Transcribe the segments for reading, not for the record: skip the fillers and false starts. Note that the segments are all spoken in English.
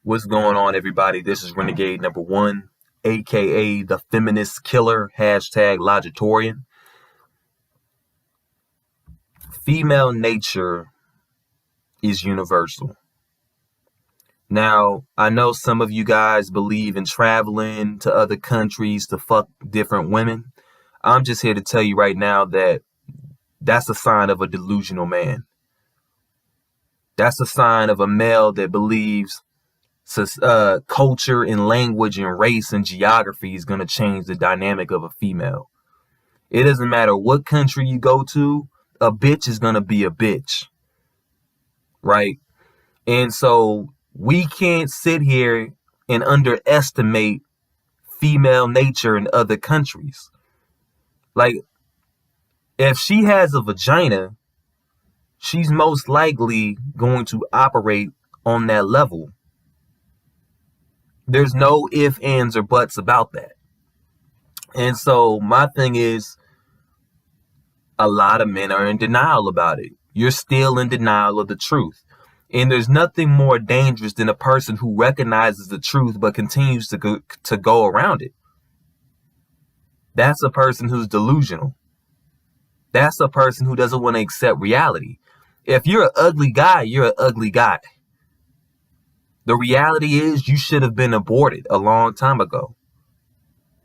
What's going on, everybody? This is Renegade #1, aka the feminist killer, #Logitorian. Female nature is universal. Now, I know some of you guys believe in traveling to other countries to fuck different women. I'm just here to tell you right now that that's a sign of a delusional man. That's a sign of a male that believes culture and language and race and geography is going to change the dynamic of a female. It doesn't matter what country you go to, a bitch is going to be a bitch. Right? And so we can't sit here and underestimate female nature in other countries. Like, if she has a vagina, she's most likely going to operate on that level. There's no ifs, ands, or buts about that. And so my thing is, a lot of men are in denial about it. You're still in denial of the truth. And there's nothing more dangerous than a person who recognizes the truth but continues to go around it. That's a person who's delusional. That's a person who doesn't want to accept reality. If you're an ugly guy, you're an ugly guy. The reality is you should have been aborted a long time ago.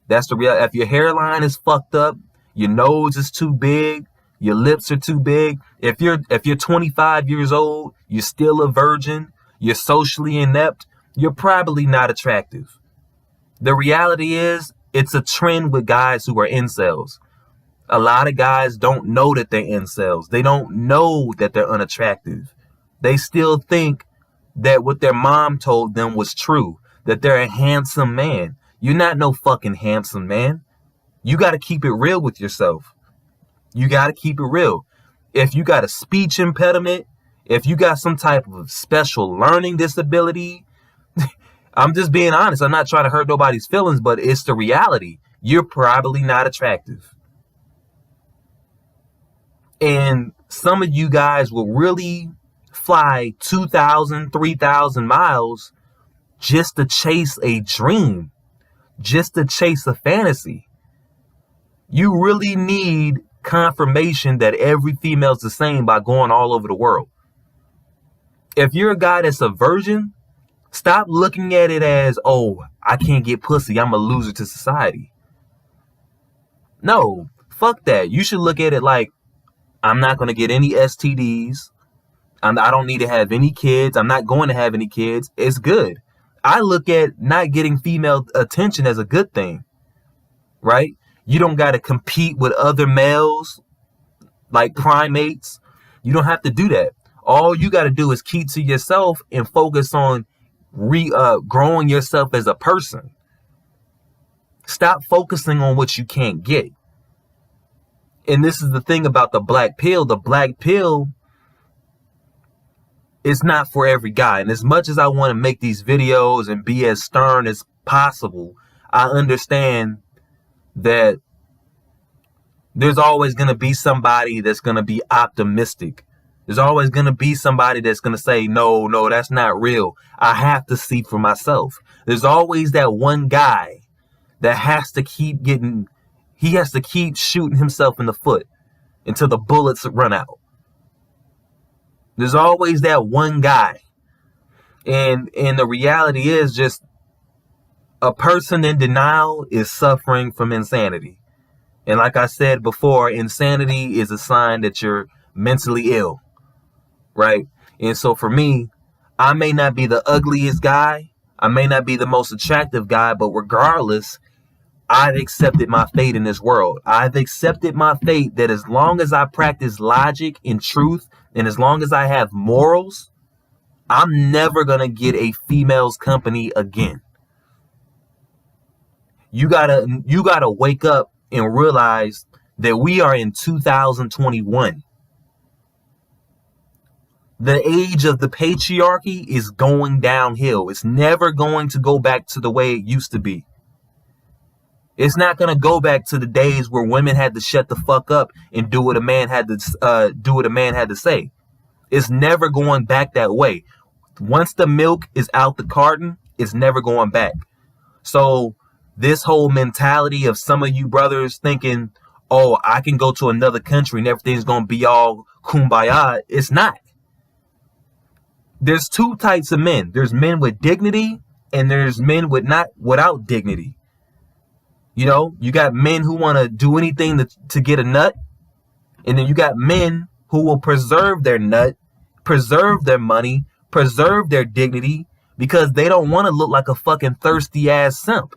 That's the reality. If your hairline is fucked up, your nose is too big, your lips are too big. If you're 25 years old, you're still a virgin, you're socially inept, you're probably not attractive. The reality is it's a trend with guys who are incels. A lot of guys don't know that they're incels. They don't know that they're unattractive. They still think that what their mom told them was true, that they're a handsome man. You're not no fucking handsome man. You got to keep it real with yourself. You got to keep it real. If you got a speech impediment, if you got some type of special learning disability, I'm just being honest. I'm not trying to hurt nobody's feelings, but it's the reality. You're probably not attractive. And some of you guys will really fly 2,000, 3,000 miles just to chase a dream, just to chase a fantasy. You really need confirmation that every female's the same by going all over the world. If you're a guy that's a virgin, stop looking at it as, oh, I can't get pussy, I'm a loser to society. No, fuck that. You should look at it like, I'm not going to get any STDs. I don't need to have any kids. I'm not going to have any kids. It's good. I look at not getting female attention as a good thing, right? You don't got to compete with other males like primates. You don't have to do that. All you got to do is keep to yourself and focus on growing yourself as a person. Stop focusing on what you can't get. And this is the thing about the black pill. The black pill is not for every guy. And as much as I want to make these videos and be as stern as possible, I understand that there's always going to be somebody that's going to be optimistic. There's always going to be somebody that's going to say, no, that's not real. I have to see for myself. There's always that one guy that has to keep shooting himself in the foot until the bullets run out. There's always that one guy. And the reality is just a person in denial is suffering from insanity. And like I said before, insanity is a sign that you're mentally ill, right? And so for me, I may not be the ugliest guy. I may not be the most attractive guy, but regardless, I've accepted my fate in this world. I've accepted my fate that as long as I practice logic and truth, and as long as I have morals, I'm never going to get a female's company again. You gotta wake up and realize that we are in 2021. The age of the patriarchy is going downhill. It's never going to go back to the way it used to be. It's not going to go back to the days where women had to shut the fuck up and do what a man had to say. It's never going back that way. Once the milk is out the carton, it's never going back. So this whole mentality of some of you brothers thinking, oh, I can go to another country and everything's going to be all kumbaya. It's not. There's two types of men. There's men with dignity and there's men without dignity. You know, you got men who want to do anything to get a nut. And then you got men who will preserve their nut, preserve their money, preserve their dignity because they don't want to look like a fucking thirsty ass simp.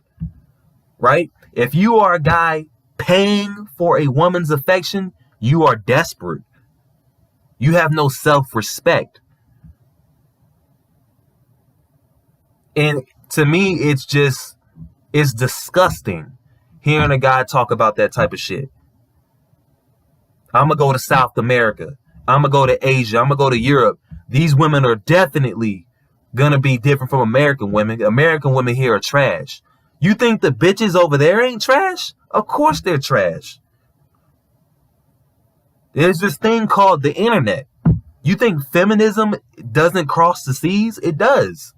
Right? If you are a guy paying for a woman's affection, you are desperate. You have no self-respect. And to me, it's disgusting hearing a guy talk about that type of shit. I'm going to go to South America. I'm going to go to Asia. I'm going to go to Europe. These women are definitely going to be different from American women. American women here are trash. You think the bitches over there ain't trash? Of course they're trash. There's this thing called the internet. You think feminism doesn't cross the seas? It does.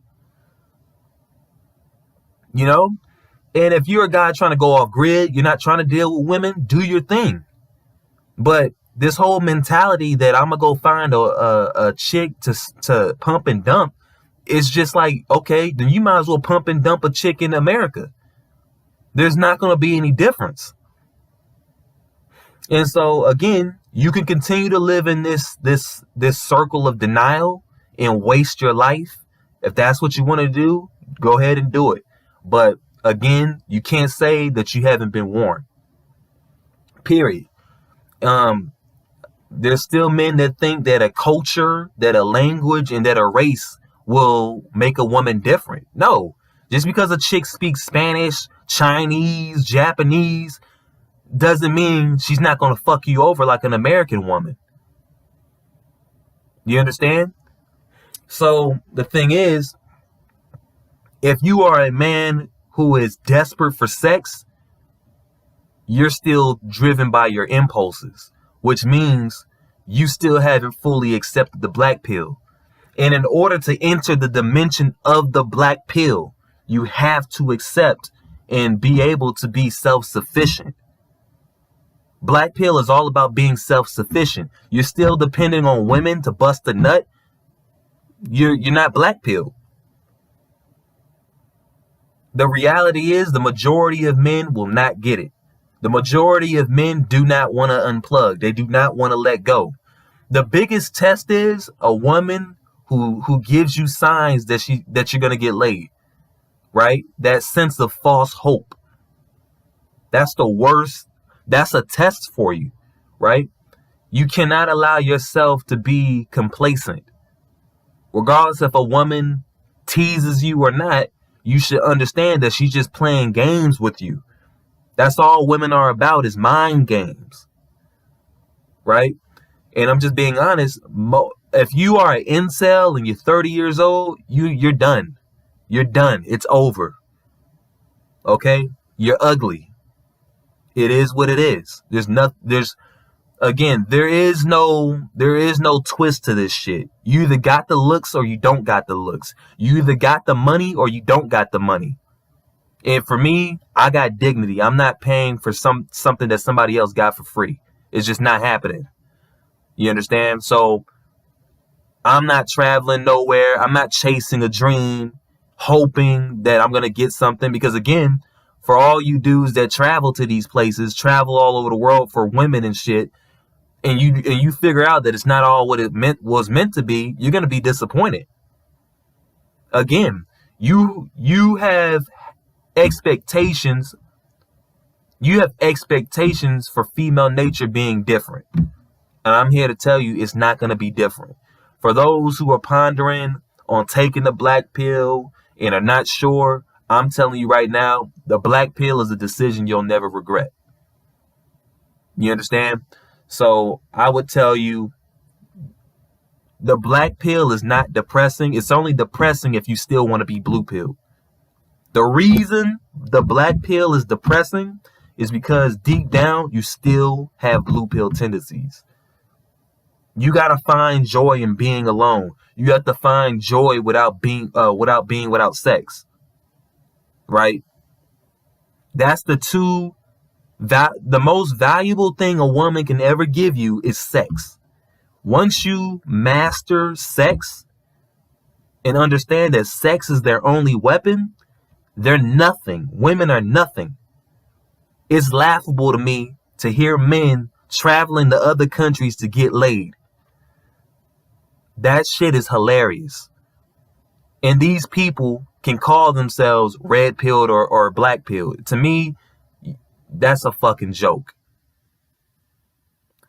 You know? And if you're a guy trying to go off grid, you're not trying to deal with women, do your thing. But this whole mentality that I'm going to go find a chick to pump and dump, it's just like, okay, then you might as well pump and dump a chick in America. There's not going to be any difference. And so, again, you can continue to live in this circle of denial and waste your life. If that's what you want to do, go ahead and do it. But again, you can't say that you haven't been warned. Period. There's still men that think that a culture, that a language, and that a race will make a woman different. No. Just because a chick speaks Spanish, Chinese, Japanese, doesn't mean she's not going to fuck you over like an American woman. You understand? So the thing is, if you are a man who is desperate for sex, you're still driven by your impulses, which means you still haven't fully accepted the black pill. And in order to enter the dimension of the black pill, you have to accept and be able to be self-sufficient. Black pill is all about being self-sufficient. You're still depending on women to bust a nut. You're not black pill. The reality is the majority of men will not get it. The majority of men do not want to unplug. They do not want to let go. The biggest test is a woman who gives you signs that you're going to get laid. Right? That sense of false hope. That's the worst. That's a test for you. Right? You cannot allow yourself to be complacent. Regardless if a woman teases you or not, you should understand that she's just playing games with you. That's all women are about, is mind games. Right? And I'm just being honest. If you are an incel and you're 30 years old, you're done. You're done. It's over. Okay? You're ugly. It is what it is. There is no twist to this shit. You either got the looks or you don't got the looks. You either got the money or you don't got the money. And for me, I got dignity. I'm not paying for something that somebody else got for free. It's just not happening. You understand? So I'm not traveling nowhere. I'm not chasing a dream, hoping that I'm going to get something. Because again, for all you dudes that travel to these places, travel all over the world for women and shit, and you figure out that it's not all what it was meant to be, you're going to be disappointed. Again, you have expectations. You have expectations for female nature being different. And I'm here to tell you it's not going to be different. For those who are pondering on taking the black pill and are not sure, I'm telling you right now, the black pill is a decision you'll never regret. You understand? So I would tell you, the black pill is not depressing. It's only depressing if you still want to be blue pill. The reason the black pill is depressing is because deep down you still have blue pill tendencies. You gotta find joy in being alone. You have to find joy without being without sex. Right? That's the most valuable thing a woman can ever give you is sex. Once you master sex and understand that sex is their only weapon, they're nothing. Women are nothing. It's laughable to me to hear men traveling to other countries to get laid. That shit is hilarious. And these people can call themselves red pilled or black pilled. To me, that's a fucking joke.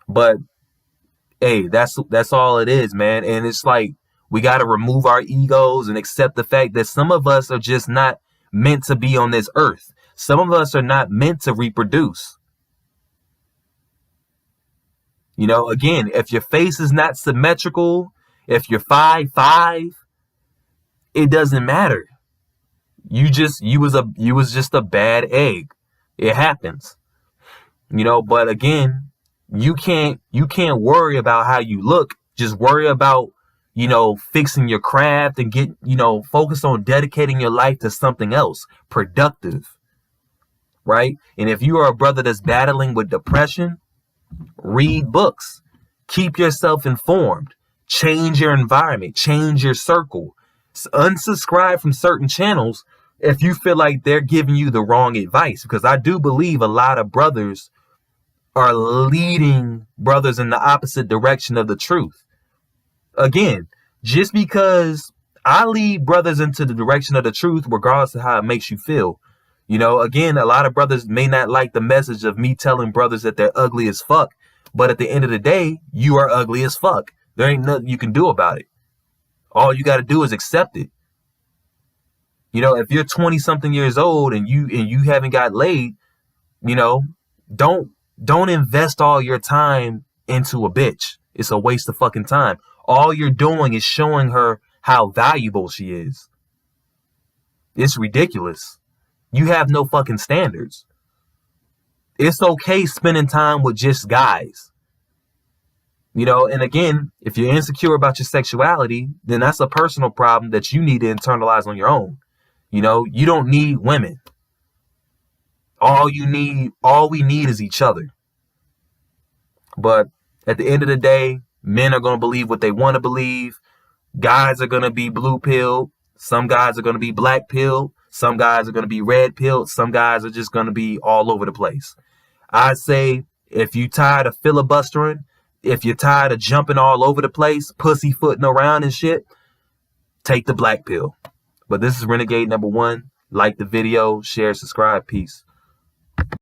But hey, that's all it is, man. And it's like we got to remove our egos and accept the fact that some of us are just not meant to be on this earth. Some of us are not meant to reproduce. You know, again, if your face is not symmetrical, if you're 5'5", it doesn't matter. You was just a bad egg. It happens. You know, but again, you can't worry about how you look. Just worry about, you know, fixing your craft and focus on dedicating your life to something else productive. Right? And if you are a brother that's battling with depression, read books, keep yourself informed, change your environment, change your circle, unsubscribe from certain channels if you feel like they're giving you the wrong advice. Because I do believe a lot of brothers are leading brothers in the opposite direction of the truth. Again, just because I lead brothers into the direction of the truth, regardless of how it makes you feel. You know, again, a lot of brothers may not like the message of me telling brothers that they're ugly as fuck. But at the end of the day, you are ugly as fuck. There ain't nothing you can do about it. All you got to do is accept it. You know, if you're 20 something years old and you haven't got laid, you know, don't invest all your time into a bitch. It's a waste of fucking time. All you're doing is showing her how valuable she is. It's ridiculous. You have no fucking standards. It's okay spending time with just guys. You know, and again, if you're insecure about your sexuality, then that's a personal problem that you need to internalize on your own. You know, you don't need women. All we need is each other. But at the end of the day, men are going to believe what they want to believe. Guys are going to be blue pilled. Some guys are going to be black pilled. Some guys are going to be red pilled. Some guys are just going to be all over the place. I say, if you're tired of filibustering, if you're tired of jumping all over the place, pussyfooting around and shit, take the black pill. But this is Renegade #1. Like the video, share, subscribe. Peace.